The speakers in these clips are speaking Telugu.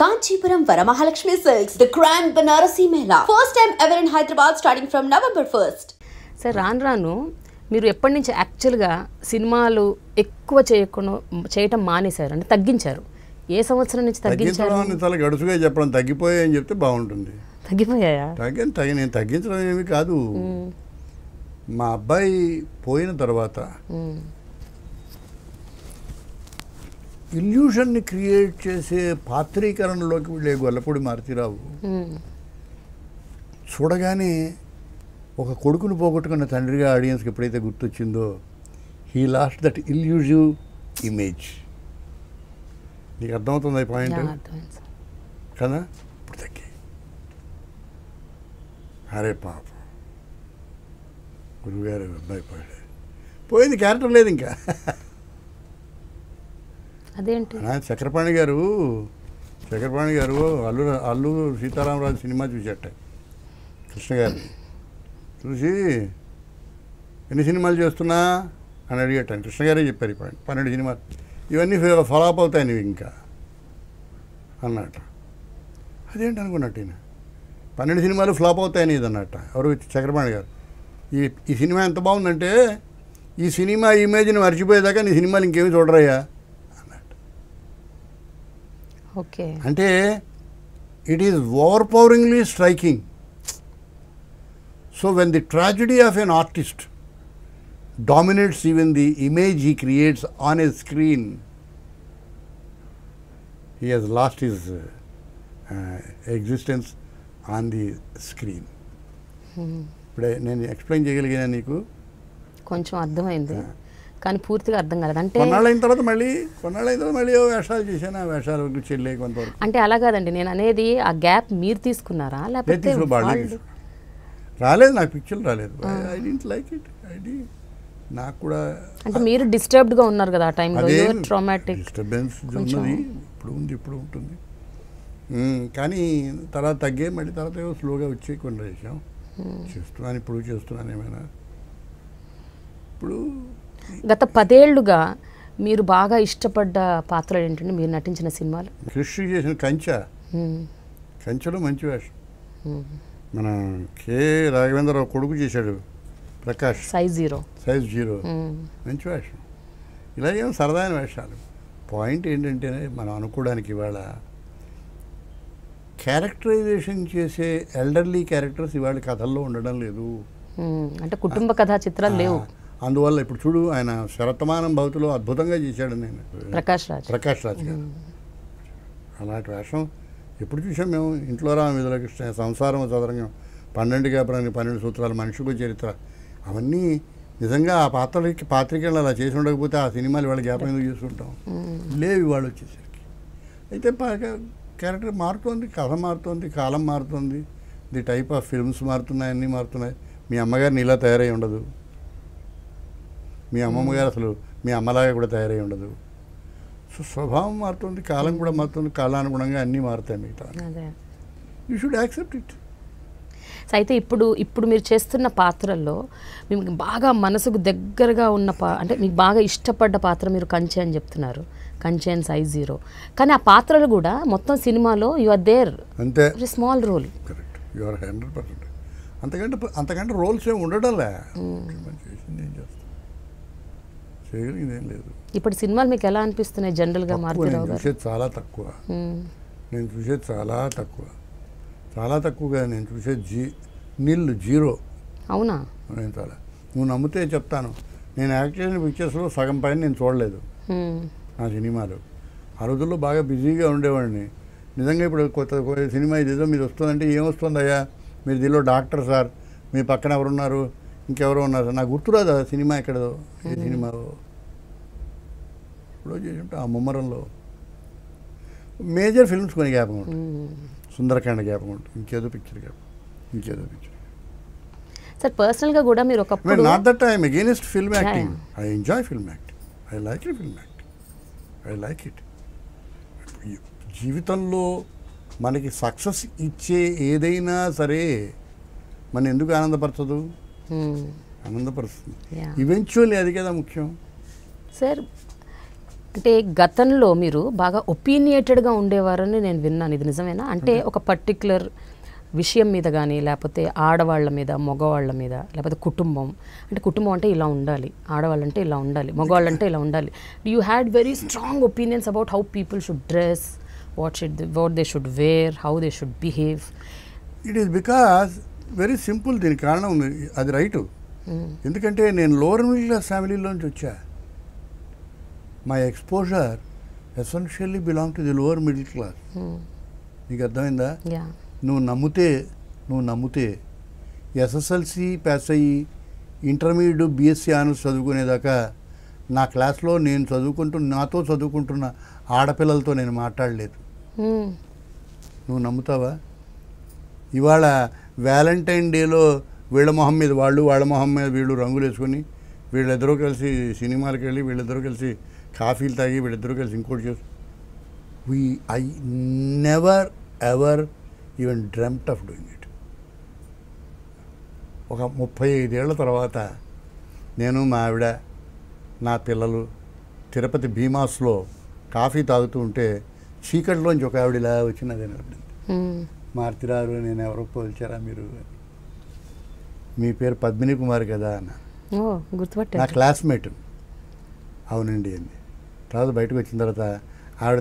Kanchipuram Varamahalakshmi Silks, the Grand Banarasi Mela. First time ever in Hyderabad starting from November 1st. Sir, రాను మీరు ఎప్పటి నుంచి యాక్చువల్గా సినిమాలు ఎక్కువ చేయటం మానేశారు అంటే తగ్గించారు. ఏ సంవత్సరం నుంచి తగ్గించారు? చాలా గడుసుగా చెప్పడం తగ్గిపోయాయి అని చెప్తే బాగుంటుంది. తగ్గిపోయాయా? నేను తగ్గించడం ఏమి కాదు. మా అబ్బాయి పోయిన తర్వాత ఇల్యూషన్ని క్రియేట్ చేసే పాత్రీకరణలోకి వెళ్ళే గొల్లపూడి మారుతీరావు చూడగానే ఒక కొడుకును పోగొట్టుకున్న తండ్రిగా ఆడియన్స్కి ఎప్పుడైతే గుర్తొచ్చిందో he lost that elusive image. నీకు అర్థమవుతుంది ఈ పాయింట్ కదా? ఇప్పుడు తగ్గి అరే పాప గురువుగారు అబ్బాయి పోయింది, క్యారెక్టర్ లేదు ఇంకా. అదేంటి చక్రపాణి గారు అల్లు సీతారామరాజు సినిమా చూసేట కృష్ణ గారిని చూసి ఎన్ని సినిమాలు చేస్తున్నా అని అడిగేటాను. కృష్ణ గారే చెప్పారు 12 సినిమాలు, ఇవన్నీ ఫాలోఅప్ అవుతాయి నువ్వు ఇంకా అన్నట్ట. అదేంటి అనుకున్నట్టు ఈయన 12 సినిమాలు ఫ్లాప్ అవుతాయని ఇది అన్నట్ట. ఎవరు? చక్రపాణి గారు. ఈ సినిమా ఎంత బాగుందంటే ఈ సినిమా ఇమేజ్ని మర్చిపోయేదాకా నీ సినిమాలు ఇంకేమి చూడరయ్యా అన్నట్టు. ఓకే, అంటే it is overpoweringly striking. So when the tragedy of an artist dominates even the image he creates on a screen, he has lost his existence on the screen. ఇప్పుడే నేను ఎక్స్ప్లెయిన్ చేయగలిగినా నీకు? కొంచెం అర్థమైంది కానీ పూర్తిగా అర్థం కాలేదు. అంటే కొన్నాళ్ళైన తర్వాత మళ్ళీ వేషాలు చేశాను. ఆ వేషాలు చెల్లే కొంతవరకు. అంటే అలా కాదండి, నేను అనేది ఆ గ్యాప్ మీరు తీసుకున్నారా లేకపోతే రాలేదు? నాకు పిక్చర్లు రాలేదు. I don't like it. నాకు కూడా అంటే మీరు డిస్టర్బ్డ్గా ఉన్నారు కదా ఆ టైంలో. ట్రామాటిక్ డిస్టర్బెన్స్ ఉన్నది, ఇప్పుడు ఉంటుంది. కానీ తర్వాత తగ్గే, మళ్ళీ తర్వాత స్లోగా వచ్చి కొన్ని చేసాం. చేస్తున్నాను ఏమైనా. ఇప్పుడు గత 10 ఏళ్లుగా మీరు బాగా ఇష్టపడ్డ పాత్రలు ఏంటంటే మీరు నటించిన సినిమాలు? కృష్ణ చేసిన కంచెలో మంచి వేషం. మన కె రాఘవేంద్రరావు కొడుకు చేశాడు ప్రకాష్, సైజ్ జీరో మంచి వేషం. ఇలాగేమో సరదాయిన వేషాలు. పాయింట్ ఏంటంటే మనం అనుకోవడానికి ఇవాళ క్యారెక్టరైజేషన్ చేసే ఎల్డర్లీ క్యారెక్టర్స్ ఇవాళ కథల్లో ఉండడం లేదు. అంటే కుటుంబ కథా చిత్రాలు లేవు. అందువల్ల ఇప్పుడు చూడు, ఆయన శరతమానం భవతిలో అద్భుతంగా చేశాడు నేను ప్రకాష్ రాజ్ గారు. అలాంటి వేషం ఎప్పుడు చూసాం మేము? ఇంట్లో రామ విధుల కృష్ణ, సంసారం చదరంగం, 12 కాపురాన్ని 12 సూత్రాలు, మనిషికి చరిత్ర, అవన్నీ నిజంగా ఆ పాత్రికలు అలా చేసి ఉండకపోతే ఆ సినిమాలు వాళ్ళ జ్ఞాపకం ఎందుకు చేసుకుంటాం? లేవు వాళ్ళు వచ్చేసరికి. అయితే క్యారెక్టర్ మారుతోంది, కథ మారుతోంది, కాలం మారుతోంది, ది టైప్ ఆఫ్ ఫిల్మ్స్ మారుతున్నాయి, అన్నీ మారుతున్నాయి. మీ అమ్మగారిని ఇలా తయారై ఉండదు, మీ అమ్మమ్మ గారు అసలు మీ అమ్మలాగా కూడా తయారై ఉండదు. సో స్వభావం మారుతుంది, కాలం కూడా మారుతుంది, కాలానుగుణంగా అన్నీ మారుతాయి. మిగతా యూ షుడ్ యాక్సెప్ట్ ఇట్. అయితే ఇప్పుడు మీరు చేస్తున్న పాత్రల్లో మీకు బాగా మనసుకు దగ్గరగా ఉన్న అంటే మీకు బాగా ఇష్టపడ్డ పాత్ర మీరు కంచె అని చెప్తున్నారు, కంచె అండ్ సైజ్ జీరో. కానీ ఆ పాత్రలు కూడా మొత్తం సినిమాలో యు ఆర్ దేర్, అంతే, small role. Correct, you are 100%. అంతకంటే రోల్స్ ఏమి ఉండడంలే. ఏం చేస్తాం, చేయగలిగింది ఏం లేదు. ఇప్పుడు సినిమాలు మీకు ఎలా అనిపిస్తున్నాయి జనరల్గా? మారుతీరావు గారు చూసేది చాలా తక్కువ. నేను చూసేది చాలా తక్కువగా. నేను చూసేది జీరో. అవునా? నేను చాలా, నువ్వు నమ్మితే చెప్తాను, నేను యాక్ట్ చేసిన పిక్చర్స్లో సగం పైన నేను చూడలేదు నా సినిమాలు. ఆ రోజుల్లో బాగా బిజీగా ఉండేవాడిని నిజంగా. ఇప్పుడు కొత్త సినిమా ఇదేదో మీరు వస్తుందంటే ఏమొస్తుందయ్యా, మీరు దీనిలో డాక్టర్ సార్, మీ పక్కన ఎవరున్నారు, ఇంకెవరో ఉన్నారు సార్, నాకు గుర్తురాదు ఆ సినిమా ఎక్కడదో, ఏ సినిమాలో ఇప్పుడు చేసి ఉంటే ఆ ముమ్మరంలో మేజర్ ఫిల్మ్స్ కొన్ని జ్ఞాపకం ఉంటుంది. సుందరకాండ జ్ఞాపకం ఉంటుంది, ఇంకేదో పిక్చర్ సార్. పర్సనల్గా కూడా మీరు ఒకప్పుడు, not that I'm against film acting, I enjoy film acting, I like it. జీవితంలో మనకి సక్సెస్ ఇచ్చే ఏదైనా సరే మన ఎందుకు ఆనందపరచదు? ఆనందపరుస్తుంది. ఈవెన్చువల్లీ అది కదా ముఖ్యం. సార్ అంటే గతంలో మీరు బాగా ఒపీనియేటెడ్గా ఉండేవారని నేను విన్నాను, ఇది నిజమేనా? అంటే ఒక పర్టిక్యులర్ విషయం మీద కానీ, లేకపోతే ఆడవాళ్ళ మీద, మగవాళ్ళ మీద, లేకపోతే కుటుంబం అంటే కుటుంబం అంటే ఇలా ఉండాలి, ఆడవాళ్ళంటే ఇలా ఉండాలి, మగవాళ్ళంటే ఇలా ఉండాలి. You had very strong opinions about how people should dress, what they should wear, how they should behave. It is because very simple. దీనికి కారణం ఉంది, అది రైటు. ఎందుకంటే నేను లోవర్ మిడిల్ క్లాస్ ఫ్యామిలీలోంచి వచ్చా. My exposure essentially belong to the lower middle class. నీకు అర్థమైందా? నువ్వు నమ్ముతే ఎస్ఎస్ఎల్సి పాస్ అయ్యి ఇంటర్మీడియట్ బీఎస్సీ ఆనర్స్ చదువుకునేదాకా నా క్లాస్లో నాతో చదువుకుంటున్న ఆడపిల్లలతో నేను మాట్లాడలేదు. నువ్వు నమ్ముతావా? ఇవాళ వ్యాలంటైన్ డేలో వీళ్ళ మొహం మీద వాళ్ళు, వాళ్ళ మొహం మీద వీళ్ళు రంగులు వేసుకొని వీళ్ళిద్దరూ కలిసి సినిమాలకు వెళ్ళి, వీళ్ళిద్దరూ కలిసి కాఫీలు తాగి, వీళ్ళిద్దరూ కలిసి ఇంకోటి చేసి I never ever even dreamt of doing it. ఒక 35 ఏళ్ల తర్వాత నేను, మా ఆవిడ, నా పిల్లలు తిరుపతి భీమాస్లో కాఫీ తాగుతూ ఉంటే చీకటిలోంచి ఒక ఆవిడ ఇలా వచ్చినది నిలబడింది. మార్తిరారు, నేను ఎవరో పోల్చారా మీరు? మీ పేరు పద్మిని కుమార్ కదా అన్న. నా క్లాస్మేట్. అవునండి అండి. తర్వాత బయటకు వచ్చిన తర్వాత ఆవిడ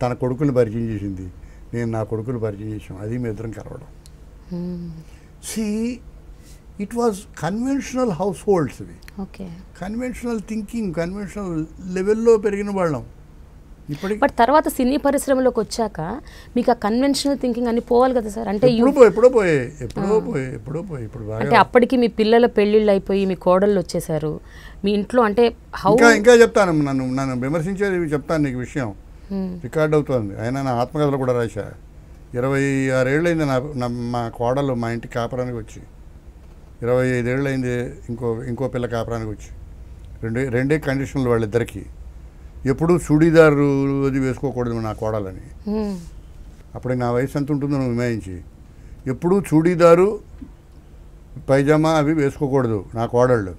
తన కొడుకుని పరిచయం చేసింది, నేను నా కొడుకుని పరిచయం చేసాం. అది మీ ఇద్దరం కలవడం. See it was conventional house holds. ఇవి కన్వెన్షనల్ థింకింగ్, కన్వెన్షనల్ లెవెల్లో పెరిగిన వాళ్ళం. బట్ తర్వాత సినీ పరిశ్రమలోకి వచ్చాక మీకు ఆ కన్వెన్షనల్ థింకింగ్ అని పోవాలి కదా సార్? అంటే ఎప్పుడో పోయి ఇప్పుడు అంటే అప్పటికి మీ పిల్లల పెళ్ళిళ్ళు అయిపోయి మీ కోడళ్ళు వచ్చేసారు మీ ఇంట్లో. అంటే ఇంకా చెప్తాను, నన్ను విమర్శించేది చెప్తాను నీకు విషయం. రికార్డ్ అవుతుంది. అయినా నా ఆత్మకథలో కూడా రాశా. 26 ఏళ్ళైంది మా కోడలు మా ఇంటికి కాపురానికి వచ్చి. 25 ఏళ్ళైంది ఇంకో పిల్ల కాపురానికి వచ్చి. రెండే కండిషన్లు వాళ్ళిద్దరికీ. ఎప్పుడు చూడీదారు అది వేసుకోకూడదు నా కోడలని. అప్పుడు నా వయసు ఎంత ఉంటుందో నువ్వు విమాయించి. ఎప్పుడు చూడీదారు, పైజామా అవి వేసుకోకూడదు నా కోడళ్ళు.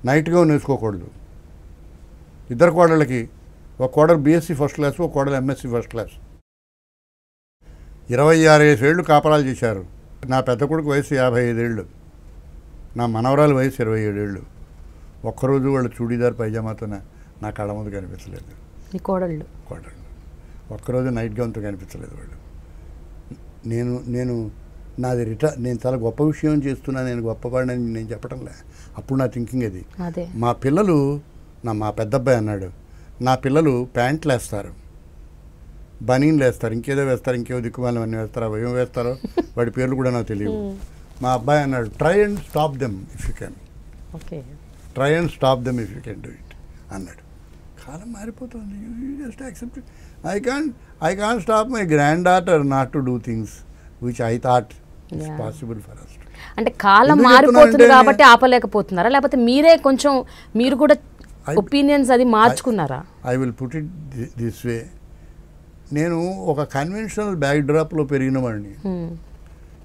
నైట్ గౌన్ వేసుకోకూడదు. ఇద్దరు కోడళ్ళకి, ఒక కోడలు బీఎస్సీ ఫస్ట్ క్లాస్, ఒక కోడలు ఎంఎస్సీ ఫస్ట్ క్లాస్. 26 ఏళ్ళు కాపరాలు చేశారు. నా పెద్ద కొడుకు వయసు 55 ఏళ్ళు, నా మనవరాలు వయసు 27 ఏళ్ళు. ఒక్కరోజు వాళ్ళు చూడీదారు పైజామాతో నా కళ్ళ ముందు కనిపించలేదు. కోడళ్ళు ఒక్కరోజు నైట్ గౌన్తో కనిపించలేదు వాళ్ళు. నేను చాలా గొప్ప విషయం చేస్తున్నా, నేను గొప్పవాడిని నేను చెప్పటంలే. అప్పుడు నా థింకింగ్ అది. మా పిల్లలు, మా పెద్ద అబ్బాయి అన్నాడు, నా పిల్లలు ప్యాంట్లు వేస్తారు, బనీన్లు వేస్తారు, ఇంకేదో వేస్తారు, ఇంకేదో దిక్కుమాలం అన్నీ వేస్తారు. అవి ఏం వేస్తారో వాడి పేర్లు కూడా నాకు తెలియదు. మా అబ్బాయి అన్నాడు, try and stop them if you can, try and stop them if you can do it అన్నాడు. కాలం మారిపోతుంది. You just accept it. I can't stop my granddaughter not to do things which I thought it's possible for us. అంటే కాలం మారిపోతుంది కాబట్టి ఆపలేకపోతున్నారా, లేకపోతే మీరు కూడా ఒపీనియన్స్ అది మార్చుకున్నారా? I will put it this way. నేను ఒక కన్వెన్షనల్ బ్యాక్ డ్రాప్లో పెరిగిన వాడిని.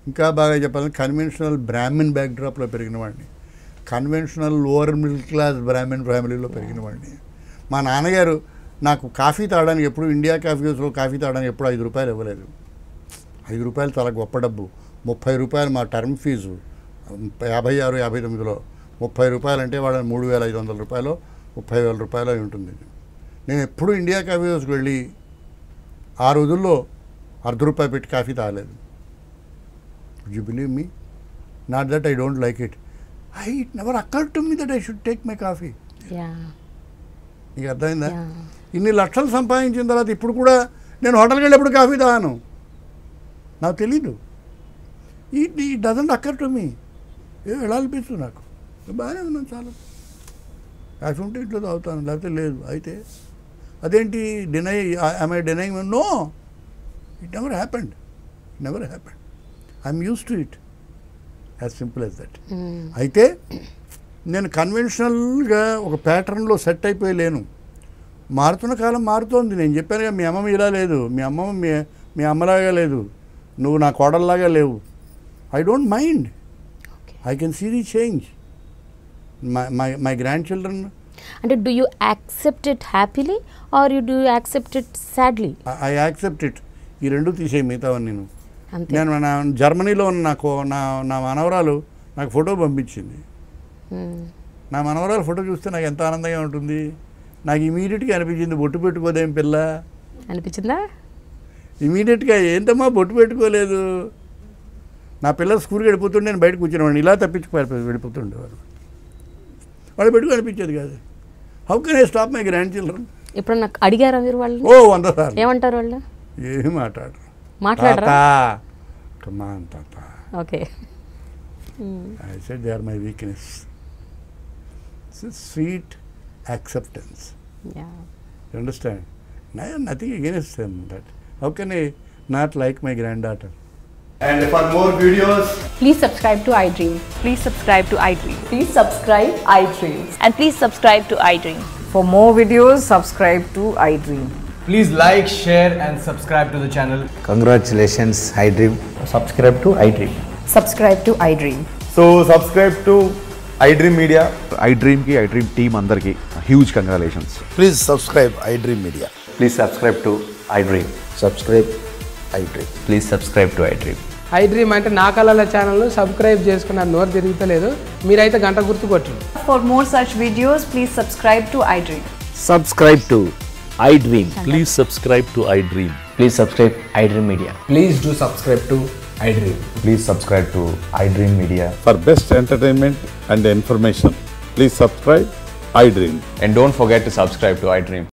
ఇంకా బాగా చెప్పాలని కన్వెన్షనల్ బ్రాహ్మిన్ బ్యాక్ డ్రాప్లో పెరిగిన వాడిని. Conventional lower middle class Brahmin ఫ్యామిలీలో పెరిగిన వాడిని. మా నాన్నగారు నాకు కాఫీ తాగడానికి ఎప్పుడు, ఇండియా కాఫీ హౌస్లో కాఫీ తాగడానికి ఎప్పుడు 5 రూపాయలు ఇవ్వలేదు. 5 రూపాయలు చాలా గొప్ప డబ్బు. 30 రూపాయలు మా టర్మ్ ఫీజు 56, 59లో 30 రూపాయలు అంటే వాళ్ళ 3,500 రూపాయలు, 30,000 రూపాయలు అయి ఉంటుంది. నేను ఎప్పుడు ఇండియా కాఫీ హౌస్కి వెళ్ళి ఆ రోజుల్లో ₹1 పెట్టి కాఫీ తాగలేదు. You believe me? Not that I don't like it. It never occurred to me that I should take my coffee. నీకు అర్థమైందా? ఇన్ని లక్షలు సంపాదించిన తర్వాత ఇప్పుడు కూడా నేను హోటల్కి వెళ్ళినప్పుడు కాఫీ తాగాను. నాకు తెలీదు. It doesn't occur to me. ఎలా అనిపిస్తుంది నాకు, బాగానే ఉన్నాను, చాలా కాఫీ ఉంటే ఇంట్లో తాగుతాను, లేకపోతే లేదు. అయితే అదేంటి denying? No, it never happened. I'm use to it, as simple as that. అయితే నేను కన్వెన్షనల్గా ఒక ప్యాటర్న్లో సెట్ అయిపోయి లేను. మారుతున్న కాలం మారుతోంది. నేను చెప్పానుగా, మీ అమ్మమ్మ ఇలా లేదు, మీ అమ్మలాగా లేదు, నువ్వు నా కోడల్లాగా లేవు. I don't mind. I can see the change. My grandchildren అంటే do you accept it happily or you do accept it sadly? I accept it. ఈ రెండు తీసేయి మిగతావన్నీ. అంతే. నేను నా జర్మనీలో ఉన్న నా మనవరాలు నాకు ఫోటో పంపించింది. నా మనవరాలు ఫోటో చూస్తే నాకు ఎంత ఆనందంగా ఉంటుంది. నాకు ఇమీడియట్గా అనిపించింది బొట్టు పెట్టుకోదేం పిల్ల అనిపించిందా? ఇమీడియట్గా ఏంటమ్మా బొట్టు పెట్టుకోలేదు. నా పిల్లలు స్కూల్కి వెళ్ళిపోతుండే నేను బయట కూర్చునేవాడిని, ఇలా తప్పించి వెళ్ళిపోతుండేవారు. వాళ్ళు పెట్టుకు అనిపించేది కాదు. How can I stop my grand children? ఇప్పుడు నాకు అడిగారా మీరు వాళ్ళు? 100 సార్లు. ఏమంటారు వాళ్ళు? ఏమి మాట్లాడరు. మాట్లాడరా? తాత. Okay. I said they are my weakness. It's a sweet acceptance. Yeah. You understand? I have nothing against them. That how can I not like my granddaughter? And for more videos, Please subscribe to iDream. Please subscribe to iDream. Please subscribe iDreams. And please subscribe to iDream. For more videos, subscribe to iDream. please like, share, and subscribe to the channel. Congratulations, iDream. Subscribe to iDream. Subscribe to iDream. So subscribe to iDream Media. iDream ki iDream team andarki huge congratulations. Please subscribe iDream Media. Please subscribe to iDream. Subscribe iDream. Please subscribe to iDream. iDream అంటే నా కళల ఛానల్ సబ్స్క్రైబ్ చేసుకున్నారు, నోరు తిరుగుతలేదు. మీరైతే గంట గుర్తు కొట్టండి. For more such videos, please subscribe to iDream. Subscribe to iDream. Please subscribe to iDream. Please subscribe iDream Media. Please do subscribe to iDream. Please subscribe to iDream Media. For best entertainment and information, please subscribe iDream. And don't forget to subscribe to iDream.